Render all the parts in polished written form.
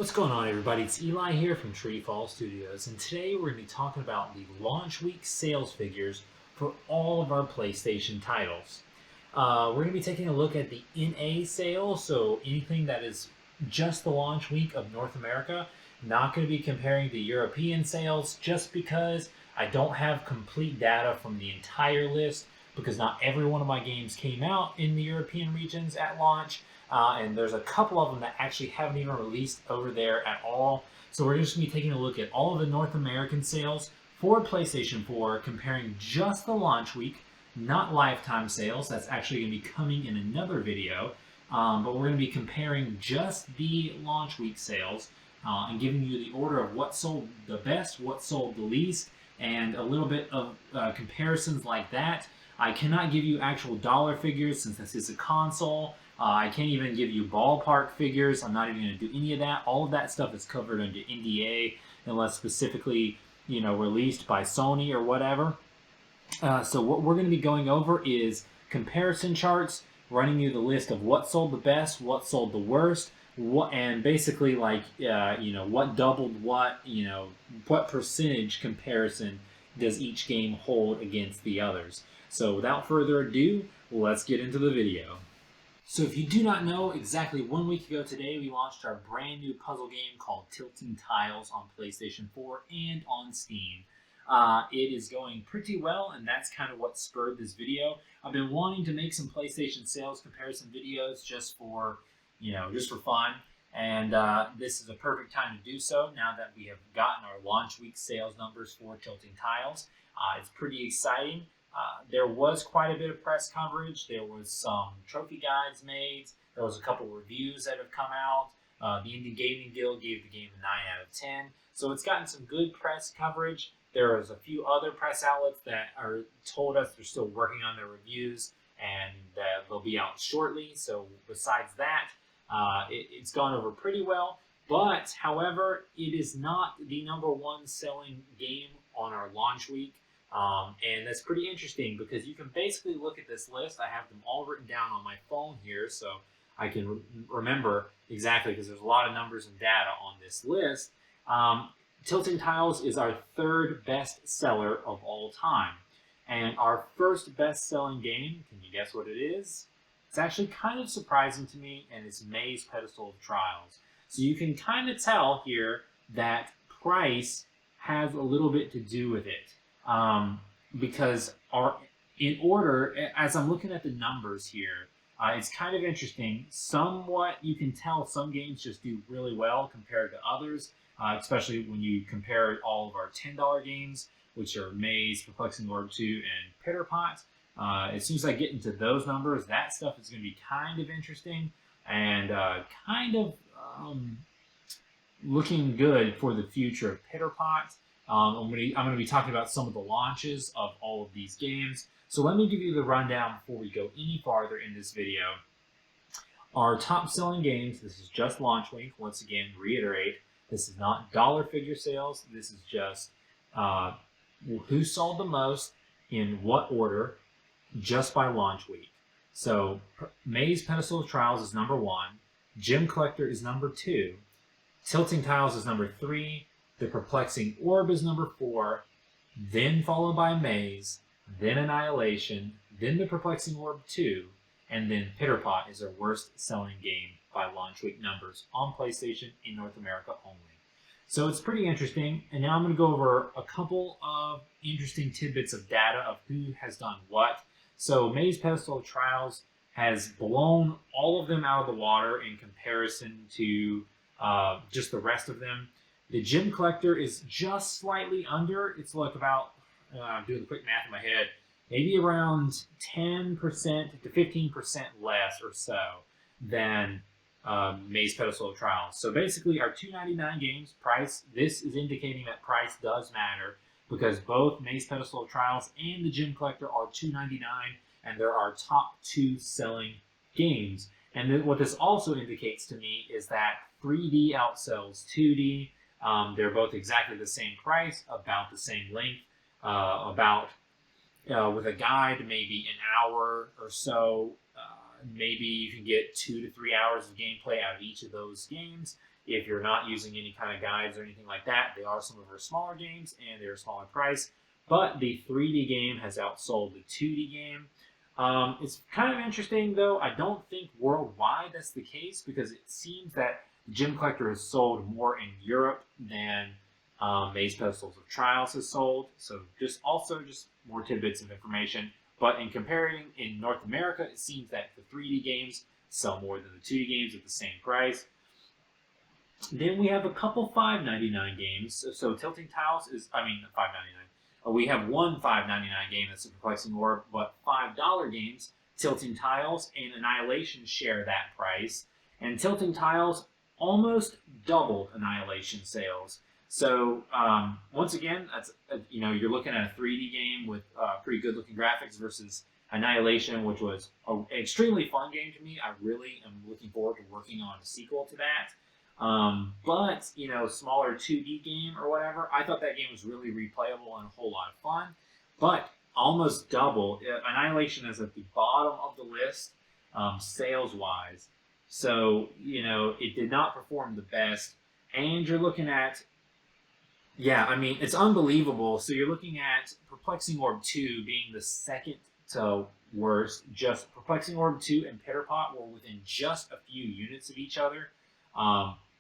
What's going on, everybody? It's Eli here from TreeFall Studios, and today we're going to be talking about the launch week sales figures for all of our PlayStation titles. We're going to be taking a look at the NA sale, so anything that is just the launch week of North America. Not going to be comparing the European sales just because I don't have complete data from the entire list, because not every one of my games came out in the European regions at launch. And there's a couple of them that actually haven't even released over there at all. So we're just going to be taking a look at all of the North American sales for PlayStation 4, comparing just the launch week, not lifetime sales. That's actually going to be coming in another video. But we're going to be comparing just the launch week sales and giving you the order of what sold the best, what sold the least, and a little bit of comparisons like that. I cannot give you actual dollar figures since this is a console. I can't even give you ballpark figures. I'm not even going to do any of that. All of that stuff is covered under NDA unless specifically, released by Sony or whatever. So what we're going to be going over is comparison charts, running you the list of what sold the best, what sold the worst, and basically what doubled what, what percentage comparison does each game hold against the others. So without further ado, let's get into the video. So if you do not know, exactly 1 week ago today, we launched our brand new puzzle game called Tilting Tiles on PlayStation 4 and on Steam. It is going pretty well, and that's kind of what spurred this video. I've been wanting to make some PlayStation sales comparison videos just for fun, and this is a perfect time to do so now that we have gotten our launch week sales numbers for Tilting Tiles. It's pretty exciting. There was quite a bit of press coverage. There was some trophy guides made. There was a couple reviews that have come out. The Indie Gaming Guild gave the game a 9 out of 10. So it's gotten some good press coverage. There was a few other press outlets that told us they're still working on their reviews and that they'll be out shortly. So besides that, it's gone over pretty well. But, however, it is not the #1 selling game on our launch week. And that's pretty interesting because you can basically look at this list. I have them all written down on my phone here so I can remember exactly, because there's a lot of numbers and data on this list. Tilting Tiles is our third best seller of all time. And our first best selling game, can you guess what it is? It's actually kind of surprising to me, and it's May's Pedestal of Trials. So you can kind of tell here that price has a little bit to do with it. Because in order, as I'm looking at the numbers here, it's kind of interesting. Somewhat, you can tell some games just do really well compared to others, especially when you compare all of our $10 games, which are Maze, Perplexing Orb 2, and Pitter Pot. It seems like getting to those numbers, that stuff is going to be kind of interesting and kind of looking good for the future of Pitter Pot. I'm going to be talking about some of the launches of all of these games. So let me give you the rundown before we go any farther in this video. Our top selling games, this is just launch week. Once again, reiterate, this is not dollar figure sales. This is just who sold the most in what order just by launch week. So May's Pedestal of Trials is #1. Gem Collector is #2. Tilting Tiles is #3. The Perplexing Orb is #4, then followed by Maze, then Annihilation, then the Perplexing Orb 2, and then Pitter Pot is our worst selling game by launch week numbers on PlayStation in North America only. So it's pretty interesting, and now I'm going to go over a couple of interesting tidbits of data of who has done what. So May's Pedestal of Trials has blown all of them out of the water in comparison to just the rest of them. The Gem Collector is just slightly under. It's like about, I'm doing the quick math in my head, maybe around 10% to 15% less or so than May's Pedestal of Trials. So basically our $2.99 games price, this is indicating that price does matter because both May's Pedestal of Trials and the Gem Collector are $2.99, and they're our top 2 selling games. And what this also indicates to me is that 3D outsells 2D. They're both exactly the same price, about the same length, with a guide maybe an hour or so maybe you can get 2 to 3 hours of gameplay out of each of those games. If you're not using any kind of guides or anything like that, they are some of our smaller games and they're a smaller price. But the 3D game has outsold the 2D game. It's kind of interesting, though. I don't think worldwide that's the case because it seems that Gem Collector has sold more in Europe than Maze Pedestals of Trials has sold. So just more tidbits of information. But in comparing in North America, it seems that the 3D games sell more than the 2D games at the same price. Then we have a couple $5.99 games. So Tilting Tiles is, $5.99. We have one $5.99 game that's a Perplexing Orb, but $5 games, Tilting Tiles and Annihilation share that price. And Tilting Tiles almost doubled Annihilation sales. So once again, that's you're looking at a 3D game with pretty good looking graphics versus Annihilation, which was an extremely fun game to me. I really am looking forward to working on a sequel to that. But smaller 2D game or whatever, I thought that game was really replayable and a whole lot of fun. But almost double. Annihilation is at the bottom of the list sales wise. So it did not perform the best. And you're looking at it's unbelievable. So you're looking at Perplexing Orb 2 being the second to worst. Just Perplexing Orb 2 and Pitterpot were within just a few units of each other,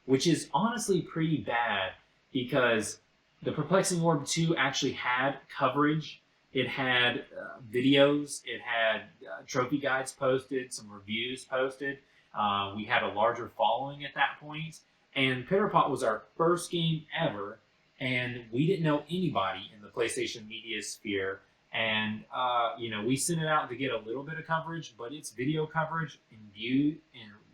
which is honestly pretty bad because the Perplexing Orb 2 actually had coverage. It had videos. It had trophy guides posted, some reviews posted. We had a larger following at that point. And Pitterpot was our first game ever. And we didn't know anybody in the PlayStation media sphere. And, we sent it out to get a little bit of coverage, but its video coverage and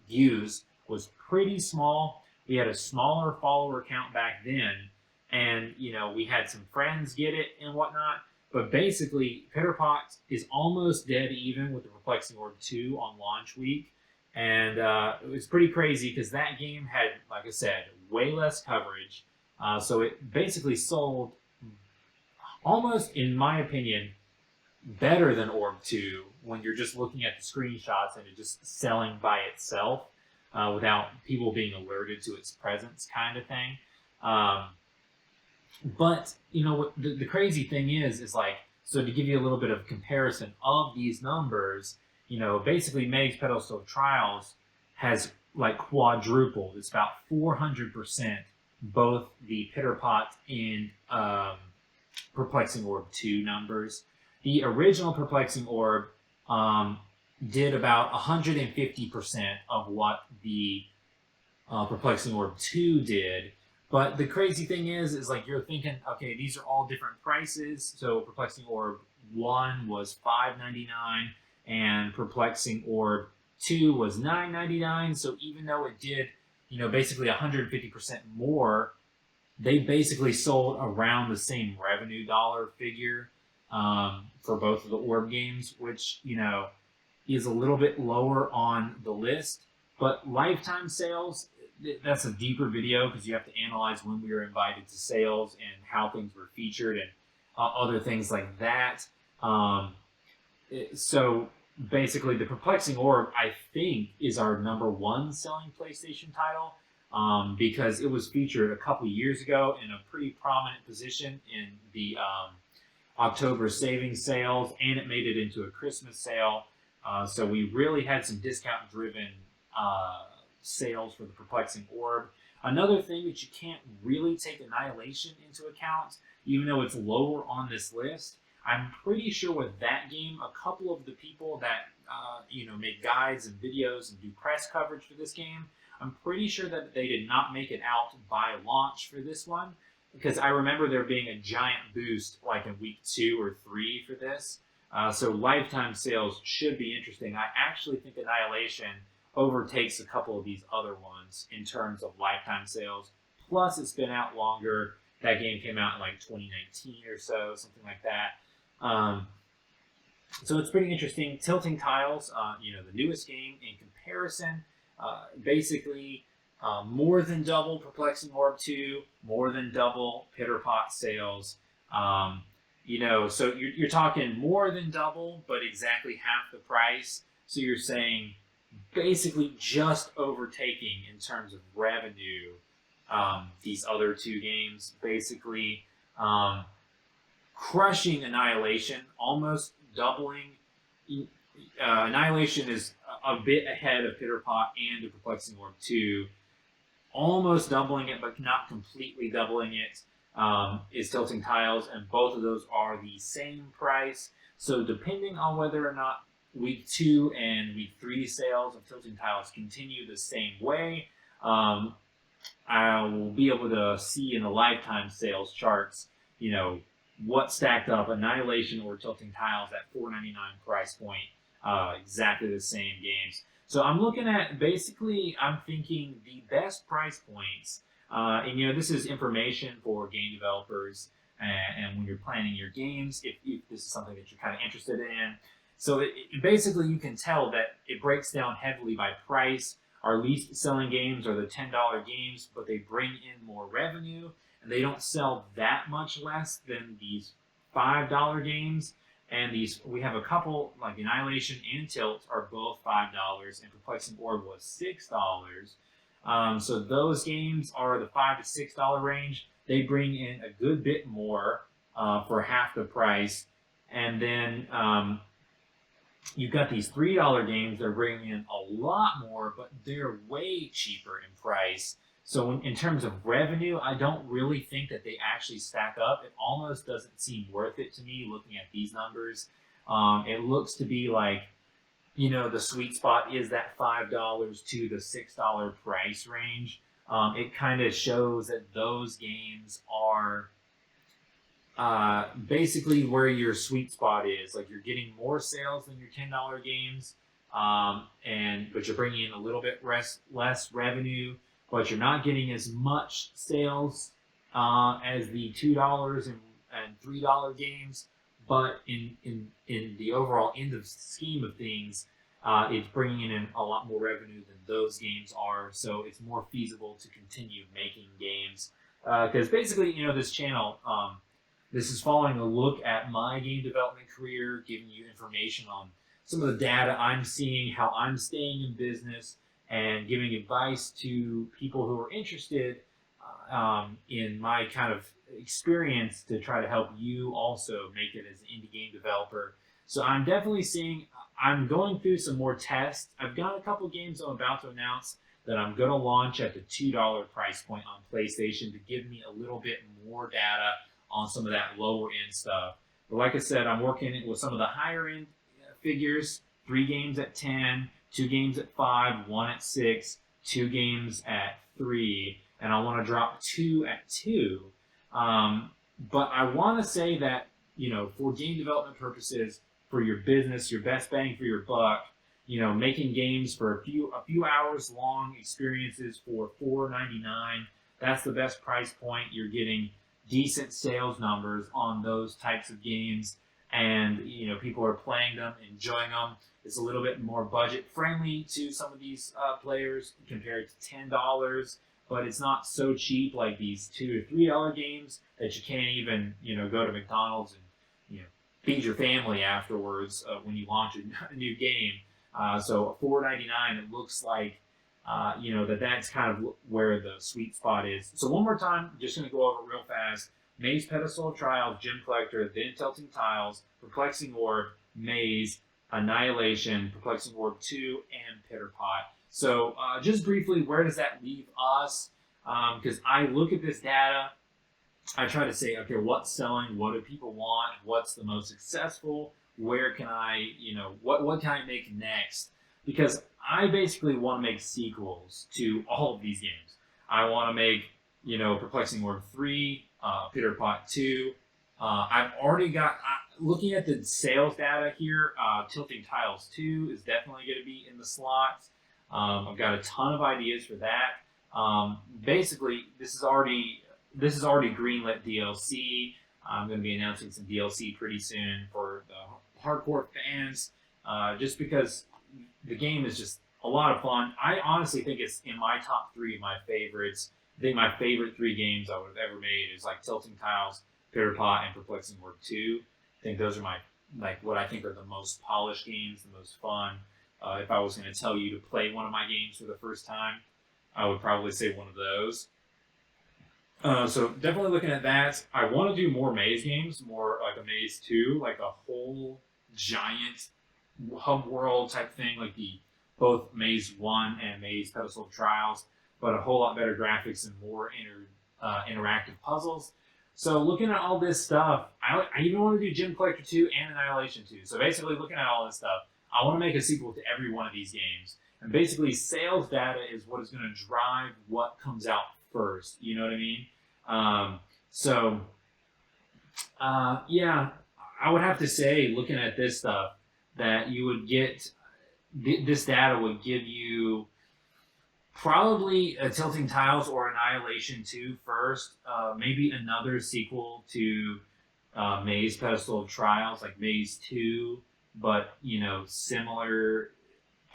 views was pretty small. We had a smaller follower count back then. And, we had some friends get it and whatnot. But basically, Pitterpot is almost dead even with the Perplexing Orb 2 on launch week. And it was pretty crazy because that game had, like I said, way less coverage. So it basically sold almost, in my opinion, better than Orb 2 when you're just looking at the screenshots and it just selling by itself without people being alerted to its presence kind of thing. But, what the crazy thing is like, so to give you a little bit of comparison of these numbers, basically Maze Pedestal Trials has like quadrupled. It's about 400%. Both the Pitterpot and Perplexing Orb 2 numbers. The original Perplexing Orb did about 150% of what the Perplexing Orb 2 did. But the crazy thing is like you're thinking, okay, these are all different prices. So Perplexing Orb 1 was $5.99 and Perplexing Orb 2 was $9.99. So even though it did basically 150% more, they basically sold around the same revenue dollar figure for both of the Orb games, which, is a little bit lower on the list. But lifetime sales, that's a deeper video because you have to analyze when we were invited to sales and how things were featured and other things like that. So basically, the Perplexing Orb, I think, is our #1 selling PlayStation title because it was featured a couple years ago in a pretty prominent position in the October savings sales, and it made it into a Christmas sale. So we really had some discount-driven sales for the Perplexing Orb. Another thing that you can't really take Annihilation into account, even though it's lower on this list, I'm pretty sure with that game, a couple of the people that make guides and videos and do press coverage for this game, I'm pretty sure that they did not make it out by launch for this one, because I remember there being a giant boost like in week 2 or 3 for this. So lifetime sales should be interesting. I actually think Annihilation overtakes a couple of these other ones in terms of lifetime sales. Plus, it's been out longer. That game came out in like 2019 or so, something like that. So it's pretty interesting. Tilting Tiles, the newest game in comparison, basically more than double Perplexing Orb 2, more than double Pitterpot sales. So you're talking more than double, but exactly half the price. So you're saying basically just overtaking in terms of revenue these other two games, basically um, crushing Annihilation, almost doubling. Annihilation is a bit ahead of Pitterpot and the Perplexing Orb 2, almost doubling it, but not completely doubling it, is Tilting Tiles, and both of those are the same price. So depending on whether or not week 2 and week 3 sales of Tilting Tiles continue the same way, I will be able to see in the lifetime sales charts, what stacked up, Annihilation or Tilting Tiles at $4.99 price point, exactly the same games. So I'm looking at basically, I'm thinking the best price points, and this is information for game developers and when you're planning your games, if this is something that you're kind of interested in. So basically, you can tell that it breaks down heavily by price. Our least selling games are the $10 games, but they bring in more revenue, and they don't sell that much less than these $5 games. And we have a couple, like Annihilation and Tilt are both $5, and Perplexing Orb was $6. So those games are the $5 to $6 range. They bring in a good bit more for half the price. And then you've got these $3 games. They're bringing in a lot more, but they're way cheaper in price. So in terms of revenue, I don't really think that they actually stack up. It almost doesn't seem worth it to me looking at these numbers. It looks to be like, the sweet spot is that $5 to the $6 price range. It kind of shows that those games are basically where your sweet spot is. Like you're getting more sales than your $10 games, but you're bringing in a little bit less revenue, but you're not getting as much sales as the $2 and $3 games. But in the overall end of scheme of things, it's bringing in a lot more revenue than those games are. So it's more feasible to continue making games. Because basically, this channel, this is following a look at my game development career, giving you information on some of the data I'm seeing, how I'm staying in business, and giving advice to people who are interested in my kind of experience to try to help you also make it as an indie game developer. So I'm definitely I'm going through some more tests. I've got a couple games I'm about to announce that I'm going to launch at the $2 price point on PlayStation to give me a little bit more data on some of that lower end stuff. But like I said, I'm working with some of the higher end figures, 3 games at 10, 2 games at 5, 1 at 6, 2 games at 3, and I want to drop 2 at 2. But I want to say that, for game development purposes, for your business, your best bang for your buck, making games for a few hours long experiences for $4.99, that's the best price point. You're getting decent sales numbers on those types of games, and people are playing them, enjoying them. It's a little bit more budget friendly to some of these players compared to $10, but it's not so cheap like these $2 to $3 games that you can't even go to McDonald's and feed your family afterwards when you launch a new game. So $4.99, it looks like that's kind of where the sweet spot is. So one more time, I'm just going to go over it real fast. Maze, Pedestal, Trials, Gem Collector, then Tilting Tiles, Perplexing Orb, Maze, Annihilation, Perplexing Orb 2, and Pitterpot. So just briefly, where does that leave us? Because I look at this data, I try to say, okay, what's selling? What do people want? What's the most successful? Where can I, what can I make next? Because I basically want to make sequels to all of these games. I want to make, Perplexing Orb 3, Pitterpot 2. I've already got, looking at the sales data here, Tilting Tiles 2 is definitely going to be in the slots. I've got a ton of ideas for that. Basically, this is already greenlit DLC. I'm going to be announcing some DLC pretty soon for the hardcore fans, just because the game is just a lot of fun. I honestly think it's in my top 3 of my favorites. I think my favorite 3 games I would have ever made is like Tilting Tiles, Pitterpot, and Perplexing Orb 2. I think those are what I think are the most polished games, the most fun. If I was going to tell you to play one of my games for the first time, I would probably say one of those. So definitely looking at that. I want to do more maze games, more like a Maze 2, like a whole giant hub world type thing, like the both Maze 1 and Maze Pedestal Trials, but a whole lot better graphics and more interactive puzzles. So looking at all this stuff, I even want to do Gem Collector 2 and Annihilation 2. So basically looking at all this stuff, I want to make a sequel to every one of these games. And basically sales data is what is going to drive what comes out first. You know what I mean? So, yeah, I would have to say, looking at this stuff, that you would get this data would give you probably a Tilting Tiles or Annihilation 2 first, maybe another sequel to Maze Pedestal Trials, like Maze 2, but similar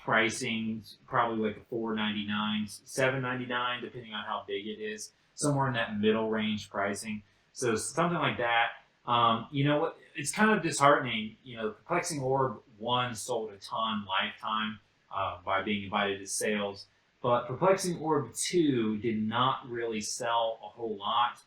pricing, probably like a $4.99, $7.99, depending on how big it is, somewhere in that middle range pricing. So something like that. What? It's kind of disheartening. Perplexing Orb 1 sold a ton lifetime by being invited to sales, but Perplexing Orb 2 did not really sell a whole lot.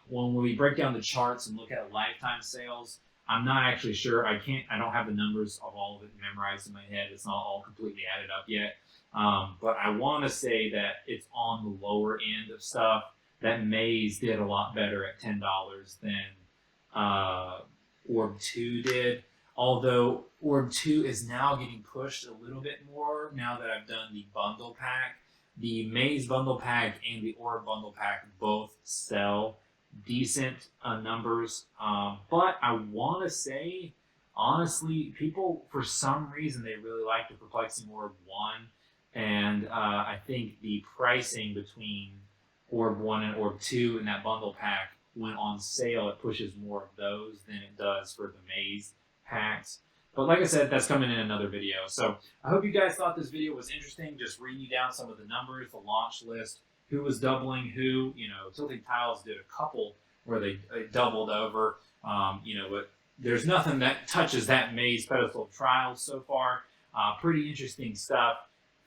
When we break down the charts and look at lifetime sales, I'm not actually sure. I don't have the numbers of all of it memorized in my head. It's not all completely added up yet. But I want to say that it's on the lower end of stuff. That Maze did a lot better at $10 than Orb 2 did. Although Orb 2 is now getting pushed a little bit more now that I've done the bundle pack. The Maze bundle pack and the Orb bundle pack both sell decent numbers. But I want to say, honestly, people, for some reason, they really like the Perplexing Orb 1. And I think the pricing between Orb 1 and Orb 2 in that bundle pack, when on sale, it pushes more of those than it does for the Maze packs. But like I said, that's coming in another video. So I hope you guys thought this video was interesting, just reading you down some of the numbers, the launch list, who was doubling who. Tilting Tiles did a couple where they doubled over. But there's nothing that touches that Maze Pedestal Trials so far. Pretty interesting stuff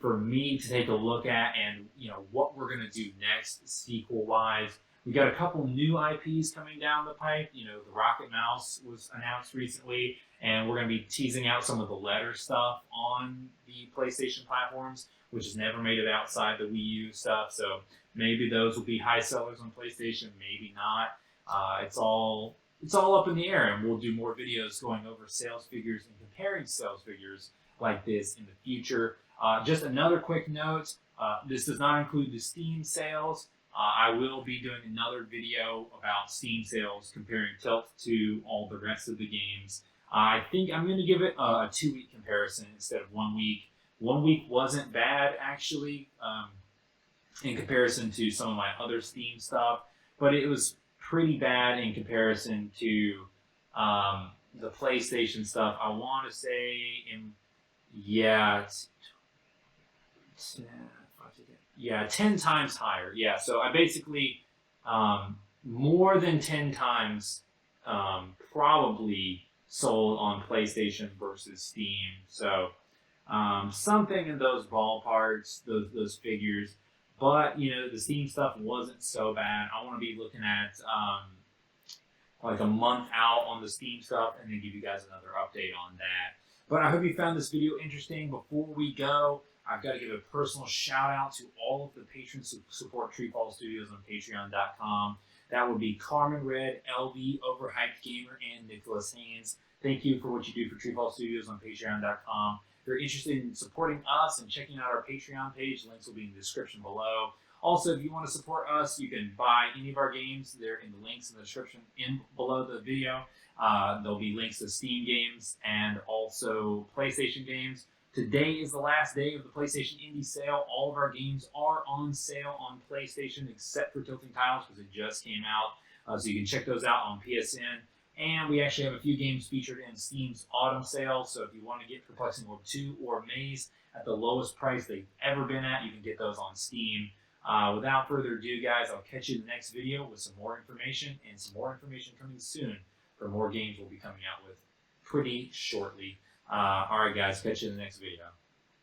for me to take a look at, and what we're gonna do next sequel-wise. We got a couple new IPs coming down the pipe. The Rocket Mouse was announced recently, and we're going to be teasing out some of the letter stuff on the PlayStation platforms, which has never made it outside the Wii U stuff. So maybe those will be high sellers on PlayStation, maybe not. It's all up in the air, and we'll do more videos going over sales figures and comparing sales figures like this in the future. Just another quick note: this does not include the Steam sales. I will be doing another video about Steam sales, comparing Tilt to all the rest of the games. I think I'm going to give it a 2-week comparison instead of 1 week. 1 week wasn't bad, actually, in comparison to some of my other Steam stuff, but it was pretty bad in comparison to the PlayStation stuff. I want to say, it's 10 times higher. Yeah, so I basically, more than 10 times probably sold on PlayStation versus Steam. So something in those ballparks, those figures. But, the Steam stuff wasn't so bad. I want to be looking at like a month out on the Steam stuff and then give you guys another update on that. But I hope you found this video interesting. Before we go, I've got to give a personal shout out to all of the patrons who support TreeFall Studios on Patreon.com. That would be Carmen Red, LV, Overhyped Gamer, and Nicholas Haynes. Thank you for what you do for TreeFall Studios on Patreon.com. If you're interested in supporting us and checking out our Patreon page, links will be in the description below. Also, if you want to support us, you can buy any of our games. They're in the links in the description below the video. There'll be links to Steam games and also PlayStation games. Today is the last day of the PlayStation Indie Sale. All of our games are on sale on PlayStation except for Tilting Tiles because it just came out. So you can check those out on PSN. And we actually have a few games featured in Steam's Autumn Sale. So if you want to get Perplexing Orb 2 or Maze at the lowest price they've ever been at, you can get those on Steam. Without further ado, guys, I'll catch you in the next video with some more information, and some more information coming soon for more games we'll be coming out with pretty shortly. All right, guys, catch you in the next video.